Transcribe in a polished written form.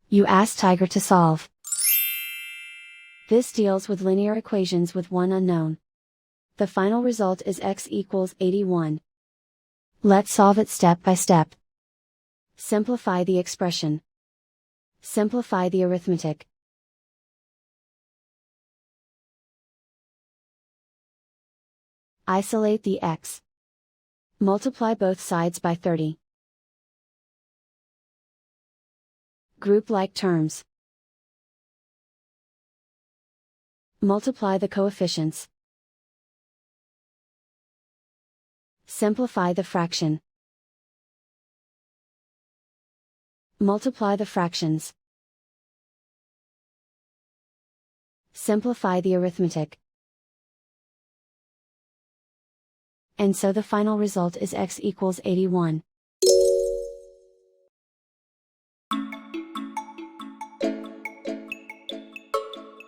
You ask Tiger to solve. This deals with linear equations with one unknown. The final result is x equals 81. Let's solve it step by step. Simplify the expression. Simplify the arithmetic. Isolate the x. Multiply both sides by 30. Group like terms. Multiply the coefficients. Simplify the fraction. Multiply the fractions. Simplify the arithmetic. And so the final result is x equals 81.